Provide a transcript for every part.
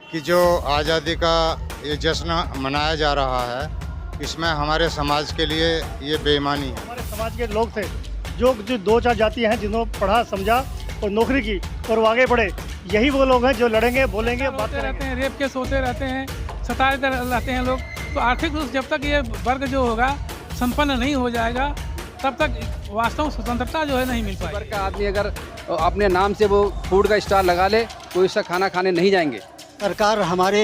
कि जो आज़ादी का ये जश्न मनाया जा रहा है, इसमें हमारे समाज के लिए ये बेईमानी है। हमारे समाज के लोग थे जो दो चार जातियां हैं जिन्होंने पढ़ा समझा और नौकरी की और वो आगे बढ़े, यही वो लोग हैं जो लड़ेंगे, बोलेंगे, बात होते रहते करेंगे। हैं, रेप केस होते रहते हैं, सताए रहते हैं लोग। तो आर्थिक रूप से जब तक ये वर्ग जो होगा संपन्न नहीं हो जाएगा, तब तक वास्तव स्वतंत्रता जो है नहीं मिल पाएगी। वर्ग का आदमी अगर अपने नाम से वो फूड का स्टॉल लगा ले तो इसका खाना खाने नहीं जाएंगे। सरकार हमारे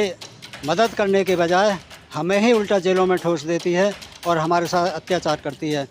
मदद करने के बजाय हमें ही उल्टा जेलों में ठोस देती है और हमारे साथ अत्याचार करती है।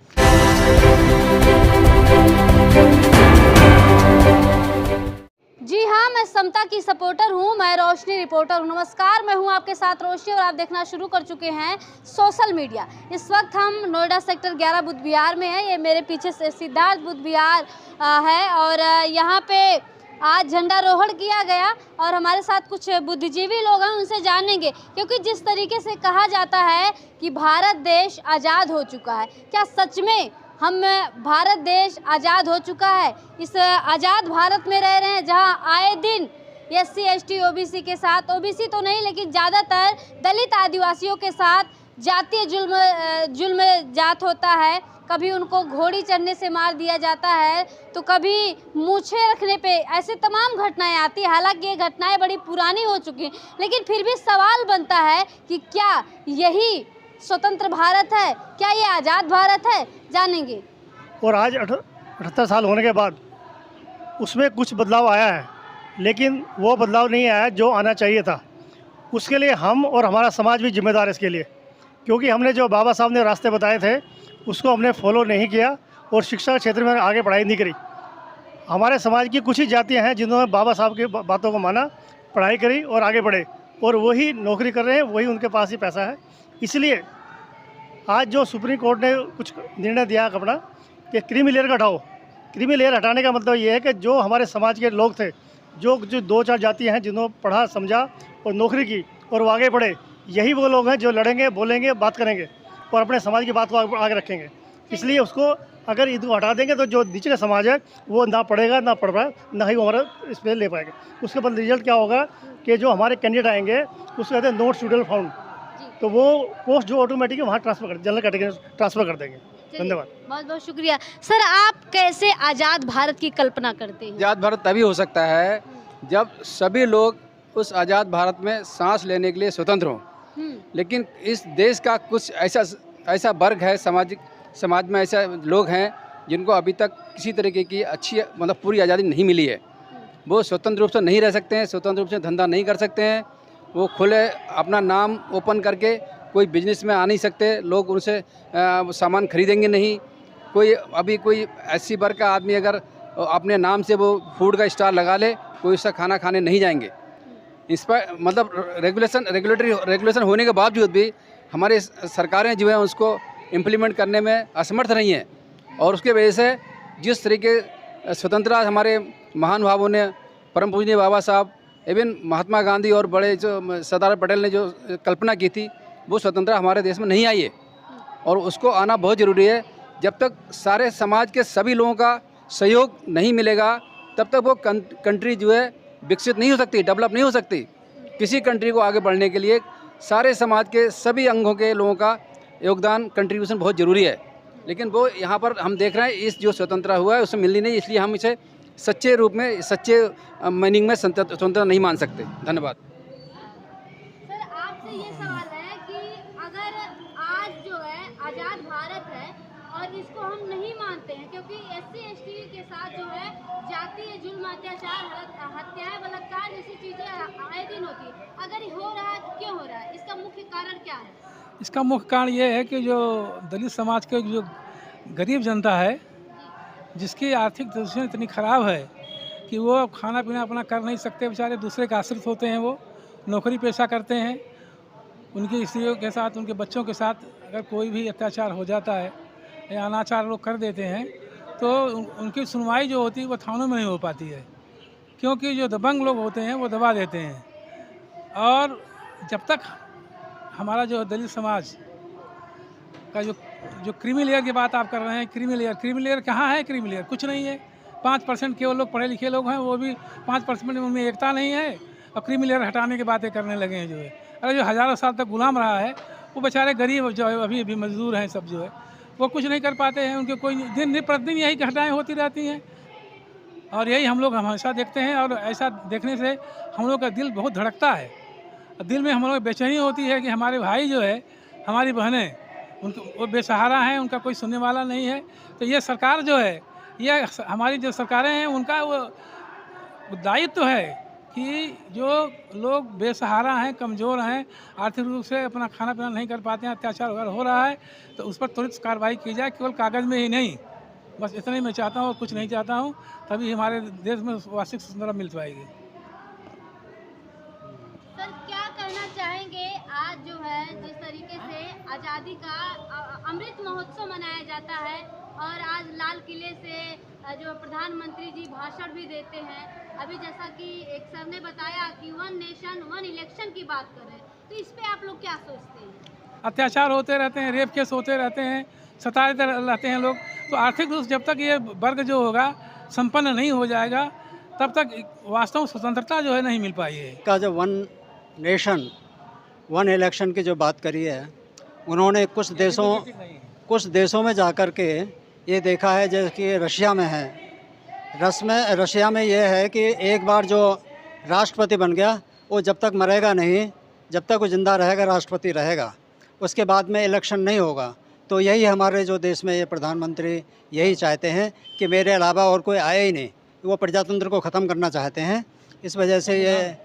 जी हाँ, मैं समता की सपोर्टर हूँ, मैं रोशनी रिपोर्टर हूँ। नमस्कार, मैं हूँ आपके साथ रोशनी और आप देखना शुरू कर चुके हैं सोशल मीडिया। इस वक्त हम नोएडा सेक्टर 11 बुद्ध विहार में हैं। ये मेरे पीछे से सिद्धार्थ बुद्ध विहार है और यहाँ पे आज झंडारोहण किया गया और हमारे साथ कुछ बुद्धिजीवी लोग हैं, उनसे जानेंगे। क्योंकि जिस तरीके से कहा जाता है कि भारत देश आज़ाद हो चुका है, क्या सच में भारत देश आज़ाद हो चुका है? इस आज़ाद भारत में रह रहे हैं जहां आए दिन SC ST OBC के साथ, OBC तो नहीं लेकिन ज़्यादातर दलित आदिवासियों के साथ जातीय जुल्म जात होता है। कभी उनको घोड़ी चढ़ने से मार दिया जाता है तो कभी मूछें रखने पे, ऐसे तमाम घटनाएं आती हैं। हालांकि ये घटनाएं बड़ी पुरानी हो चुकी हैं, लेकिन फिर भी सवाल बनता है कि क्या यही स्वतंत्र भारत है, क्या ये आज़ाद भारत है? जानेंगे। और आज 78 साल होने के बाद उसमें कुछ बदलाव आया है, लेकिन वो बदलाव नहीं आया जो आना चाहिए था। उसके लिए हम और हमारा समाज भी जिम्मेदार है इसके लिए, क्योंकि हमने जो बाबा साहब ने रास्ते बताए थे उसको हमने फॉलो नहीं किया और शिक्षा क्षेत्र में आगे पढ़ाई नहीं करी। हमारे समाज की कुछ ही जातियाँ हैं जिन्होंने बाबा साहब की बातों को माना, पढ़ाई करी और आगे बढ़े, और वही नौकरी कर रहे हैं, वही उनके पास ही पैसा है। इसलिए आज जो सुप्रीम कोर्ट ने कुछ निर्णय दिया अपना कि क्रीमी लेयर का हटाओ। क्रीमी लेयर हटाने का मतलब ये है कि जो हमारे समाज के लोग थे जो दो चार जातियाँ हैं जिन्होंने पढ़ा समझा और नौकरी की और वो आगे बढ़े, यही वो लोग हैं जो लड़ेंगे, बोलेंगे, बात करेंगे और अपने समाज की बात को आगे रखेंगे। इसलिए उसको अगर इसको हटा देंगे तो जो नीचे का समाज है वो ना पढ़ेगा, ना पढ़ पाए, ना ही वो हमारा इस पर ले पाएगा। उसके बाद रिजल्ट क्या होगा कि जो हमारे कैंडिडेट आएंगे उसको कहते हैं नोट सुटेबल फाउंड, तो वो पोस्ट जो ऑटोमेटिक वहाँ ट्रांसफर कर, जनरल कैटेगरी ट्रांसफ़र कर देंगे। धन्यवाद, बहुत बहुत शुक्रिया। सर, आप कैसे आज़ाद भारत की कल्पना करते हैं? आज़ाद भारत तभी हो सकता है जब सभी लोग उस आज़ाद भारत में सांस लेने के लिए स्वतंत्र हों। लेकिन इस देश का कुछ ऐसा वर्ग है, समाज में ऐसे लोग हैं जिनको अभी तक किसी तरीके की अच्छी मतलब पूरी आज़ादी नहीं मिली है। वो स्वतंत्र रूप से नहीं रह सकते हैं, स्वतंत्र रूप से धंधा नहीं कर सकते हैं, वो खुले अपना नाम ओपन करके कोई बिजनेस में आ नहीं सकते, लोग उनसे सामान खरीदेंगे नहीं। कोई ऐसी वर्ग का आदमी अगर अपने नाम से वो फूड का स्टॉल लगा ले, कोई उसका खाना खाने नहीं जाएंगे। इस पर मतलब रेगुलेशन होने के बावजूद भी हमारे सरकारें जो हैं उसको इम्प्लीमेंट करने में असमर्थ नहीं हैं, और उसके वजह से जिस तरीके स्वतंत्रता हमारे महानुभावों ने, परम पूजनीय बाबा साहब, इवन महात्मा गांधी और बड़े जो सरदार पटेल ने जो कल्पना की थी, वो स्वतंत्रता हमारे देश में नहीं आई है और उसको आना बहुत ज़रूरी है। जब तक सारे समाज के सभी लोगों का सहयोग नहीं मिलेगा तब तक वो कंट्री जो है विकसित नहीं हो सकती, डेवलप नहीं हो सकती। किसी कंट्री को आगे बढ़ने के लिए सारे समाज के सभी अंगों के लोगों का योगदान, कंट्रीब्यूशन बहुत ज़रूरी है। लेकिन वो यहाँ पर हम देख रहे हैं इस जो स्वतंत्रता हुआ है उससे मिलनी नहीं, इसलिए हम इसे सच्चे रूप में, सच्चे मीनिंग में स्वतंत्रता नहीं मान सकते। धन्यवाद। सर, आपसे ये सवाल है कि अगर आज जो है आज़ाद भारत है और इसको हम नहीं मानते हैं क्योंकि SC ST के साथ जो है जातीय जुल्म, अत्याचार, हत्याएं, बलात्कार जैसी चीज़ें आए दिन होती है, अगर हो रहा है तो क्यों हो रहा है? इसका मुख्य कारण क्या है? इसका मुख्य कारण ये है कि जो दलित समाज के जो गरीब जनता है, जिसकी आर्थिक पोजीशन इतनी ख़राब है कि वो खाना पीना अपना कर नहीं सकते, बेचारे दूसरे के आश्रित होते हैं, वो नौकरी पेशा करते हैं। उनकी स्त्रियों के साथ, उनके बच्चों के साथ अगर कोई भी अत्याचार हो जाता है या अनाचार लोग कर देते हैं तो उनकी सुनवाई जो होती है वो थानों में नहीं हो पाती है, क्योंकि जो दबंग लोग होते हैं वो दबा देते हैं। और जब तक हमारा जो दलित समाज का जो क्रीमी लेयर की बात आप कर रहे हैं, क्रीमी लेयर कहाँ है? क्रीमी लेयर कुछ नहीं है। 5% केवल लोग पढ़े लिखे लोग हैं, वो भी 5% में उनमें एकता नहीं है। और क्रीमी लेयर हटाने की बातें करने लगे हैं जो है। अरे जो हज़ारों साल तक गुलाम रहा है वो बेचारे गरीब जो है अभी अभी मजदूर हैं सब जो है वो कुछ नहीं कर पाते हैं। उनके कोई दिन प्रतिदिन यही घटनाएँ होती रहती हैं और यही हम लोग हमेशा देखते हैं। और ऐसा देखने से हम लोग का दिल बहुत धड़कता है। दिल में हम लोग बेचैनी होती है कि हमारे भाई जो है, हमारी बहनें, उनको वो बेसहारा हैं, उनका कोई सुनने वाला नहीं है। तो ये सरकार जो है, ये हमारी जो सरकारें हैं उनका वो दायित्व है कि जो लोग बेसहारा हैं, कमज़ोर हैं, आर्थिक रूप से अपना खाना पीना नहीं कर पाते हैं, अत्याचार वगैरह हो रहा है, तो उस पर त्वरित कार्रवाई की जाए, केवल कागज़ में ही नहीं। बस इतना ही मैं चाहता हूँ और कुछ नहीं चाहता हूँ, तभी हमारे देश में वास्तविक स्वतंत्रता मिल पाएगी। सर क्या कहना चाहेंगे, आज जो है जिस तरीके से आज़ादी का अमृत महोत्सव मनाया जाता है और आज लाल किले से जो प्रधानमंत्री जी भाषण भी देते हैं, अभी जैसा कि एक सर ने बताया कि 1 नेशन 1 इलेक्शन की बात कर रहे हैं, तो इस पे आप लोग क्या सोचते हैं? अत्याचार होते रहते हैं, रेप केस होते रहते हैं, सताते रहते हैं लोग। तो आर्थिक रूप से जब तक ये वर्ग जो होगा संपन्न नहीं हो जाएगा तब तक वास्तव में स्वतंत्रता जो है नहीं मिल पाई है। का जो 1 नेशन 1 इलेक्शन की जो बात करी है, उन्होंने कुछ देशों में जाकर के ये देखा है, जैसे कि रशिया में है। रशिया में ये है कि एक बार जो राष्ट्रपति बन गया वो जब तक मरेगा नहीं, जब तक वो ज़िंदा रहेगा राष्ट्रपति रहेगा, उसके बाद में इलेक्शन नहीं होगा। तो यही हमारे जो देश में ये प्रधानमंत्री यही चाहते हैं कि मेरे अलावा और कोई आए ही नहीं। वो प्रजातंत्र को ख़त्म करना चाहते हैं। इस वजह से ये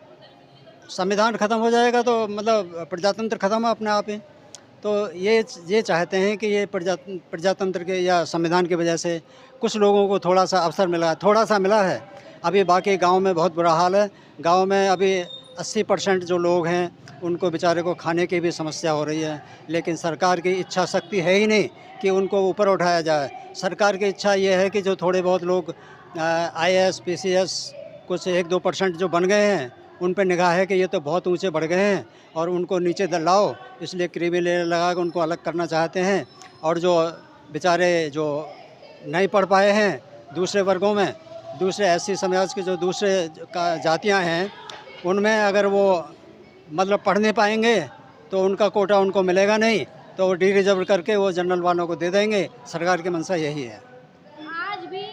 संविधान ख़त्म हो जाएगा तो मतलब प्रजातंत्र ख़त्म है अपने आप ही। तो ये चाहते हैं कि ये प्रजातंत्र के या संविधान की वजह से कुछ लोगों को थोड़ा सा अवसर मिला है, थोड़ा सा मिला है। अभी बाकी गांव में बहुत बुरा हाल है। गांव में अभी 80% जो लोग हैं उनको बेचारे को खाने की भी समस्या हो रही है, लेकिन सरकार की इच्छा शक्ति है ही नहीं कि उनको ऊपर उठाया जाए। सरकार की इच्छा ये है कि जो थोड़े बहुत लोग IAS PCS कुछ 1-2% जो बन गए हैं उन पर निगाह है कि ये तो बहुत ऊंचे बढ़ गए हैं और उनको नीचे लाओ, इसलिए क्रीमी लेयर लगा कर उनको अलग करना चाहते हैं। और जो बेचारे जो नहीं पढ़ पाए हैं दूसरे वर्गों में, दूसरे SC समाज के जो दूसरे जातियां हैं, उनमें अगर वो मतलब पढ़ नहीं पाएंगे तो उनका कोटा उनको मिलेगा नहीं, तो वो डी-रिजर्व करके वो जनरल वालों को दे देंगे। सरकार की मंशा यही है। आज भी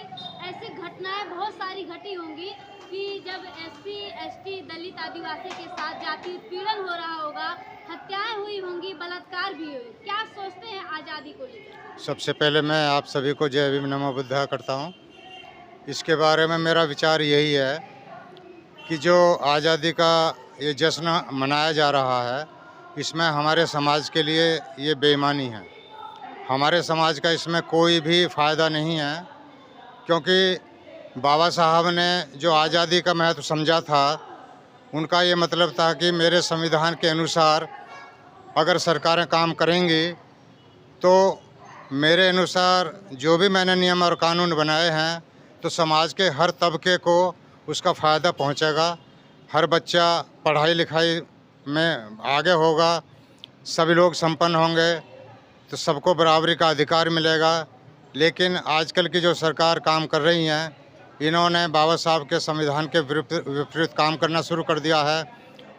ऐसी घटनाएं बहुत सारी घटी होंगी कि जब SC ST दलित आदिवासी के साथ जाति उत्पीड़न हो रहा होगा, हत्याएं हुई होंगी, बलात्कार भी हुए। क्या सोचते हैं आज़ादी को लेकर? सबसे पहले मैं आप सभी को जय भीम नमो बुद्धा करता हूँ। इसके बारे में मेरा विचार यही है कि जो आज़ादी का ये जश्न मनाया जा रहा है, इसमें हमारे समाज के लिए ये बेईमानी है। हमारे समाज का इसमें कोई भी फ़ायदा नहीं है, क्योंकि बाबा साहब ने जो आज़ादी का महत्व समझा था, उनका ये मतलब था कि मेरे संविधान के अनुसार अगर सरकारें काम करेंगी तो मेरे अनुसार जो भी मैंने नियम और कानून बनाए हैं तो समाज के हर तबके को उसका फ़ायदा पहुंचेगा। हर बच्चा पढ़ाई लिखाई में आगे होगा, सभी लोग संपन्न होंगे, तो सबको बराबरी का अधिकार मिलेगा। लेकिन आजकल की जो सरकार काम कर रही हैं, इन्होंने बाबा साहब के संविधान के विपरीत काम करना शुरू कर दिया है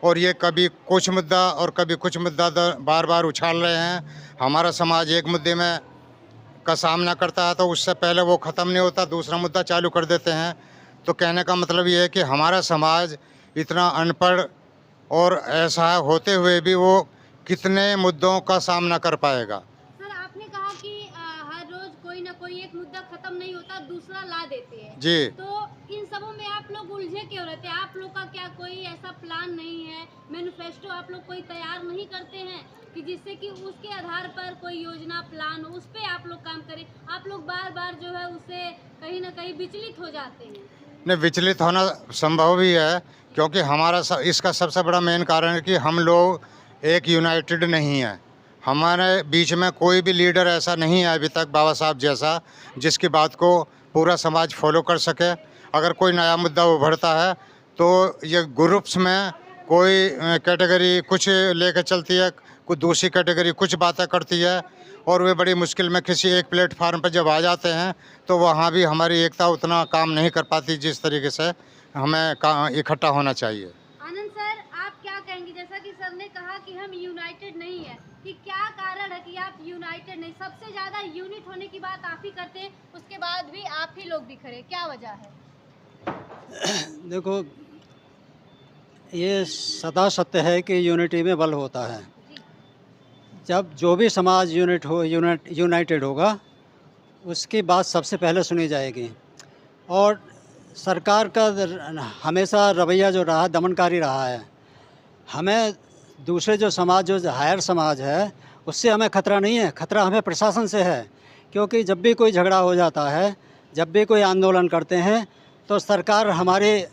और ये कभी कुछ मुद्दा और कभी कुछ मुद्दा बार बार उछाल रहे हैं। हमारा समाज एक मुद्दे में का सामना करता है तो उससे पहले वो ख़त्म नहीं होता, दूसरा मुद्दा चालू कर देते हैं। तो कहने का मतलब ये है कि हमारा समाज इतना अनपढ़ और ऐसा होते हुए भी वो कितने मुद्दों का सामना कर पाएगा। सर आपने कहा कि हर रोज कोई ना कोई एक मुद्दा खत्म नहीं होता, दूसरा ला देते हैं जी। तो इन सबों में आप लोग उलझे क्यों रहते हैं? आप लोग का क्या कोई ऐसा प्लान नहीं है, मैनिफेस्टो आप लोग कोई तैयार नहीं करते हैं कि जिससे कि उसके आधार पर कोई योजना प्लान हो, उस पर आप लोग काम करें? आप लोग बार बार जो है उससे कहीं ना कहीं विचलित हो जाते हैं। नहीं, विचलित होना संभव भी है, क्योंकि हमारा इसका सबसे बड़ा मेन कारण है कि हम लोग एक यूनाइटेड नहीं है। हमारे बीच में कोई भी लीडर ऐसा नहीं है अभी तक बाबा साहब जैसा जिसकी बात को पूरा समाज फॉलो कर सके। अगर कोई नया मुद्दा उभरता है तो ये ग्रुप्स में कोई कैटेगरी कुछ लेकर चलती है, कुछ दूसरी कैटेगरी कुछ बातें करती है, और वे बड़ी मुश्किल में किसी एक प्लेटफार्म पर जब आ जाते हैं तो वहाँ भी हमारी एकता उतना काम नहीं कर पाती जिस तरीके से हमें इकट्ठा होना चाहिए। आनंद कहेंगे, जैसा कि सर ने कहा कि हम यूनाइटेड नहीं है, कि क्या कारण है कि आप यूनाइटेड नहीं? सबसे ज़्यादा यूनिट होने की बात आप ही करते हैं, उसके बाद भी आप ही लोग बिखरे, क्या वजह है? देखो, ये सदा सत्य है कि यूनिटी में बल होता है। जब जो भी समाज यूनाइटेड होगा, उसकी बात सबसे पहले सुनी जाएगी। और सरकार का हमेशा रवैया जो रहा, दमनकारी रहा है। हमें दूसरे जो समाज, जो हायर समाज है, उससे हमें खतरा नहीं है, खतरा हमें प्रशासन से है। क्योंकि जब भी कोई झगड़ा हो जाता है, जब भी कोई आंदोलन करते हैं, तो सरकार हमारी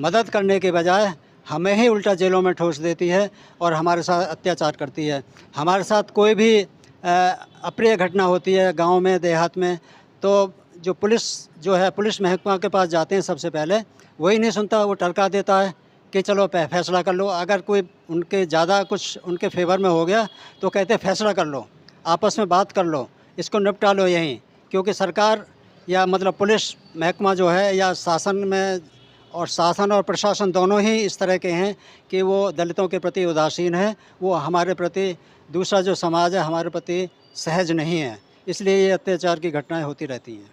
मदद करने के बजाय हमें ही उल्टा जेलों में ठोस देती है और हमारे साथ अत्याचार करती है। हमारे साथ कोई भी अप्रिय घटना होती है गांव में, देहात में, तो जो पुलिस महकमा के पास जाते हैं, सबसे पहले वही नहीं सुनता, वो टरका देता है कि चलो फैसला कर लो। अगर कोई उनके ज़्यादा कुछ उनके फेवर में हो गया तो कहते हैं फैसला कर लो, आपस में बात कर लो, इसको निपटा लो यहीं। क्योंकि सरकार या मतलब पुलिस महकमा जो है, या शासन और प्रशासन दोनों ही इस तरह के हैं कि वो दलितों के प्रति उदासीन है। वो हमारे प्रति, दूसरा जो समाज है, हमारे प्रति सहज नहीं है। इसलिए ये अत्याचार की घटनाएं होती रहती हैं।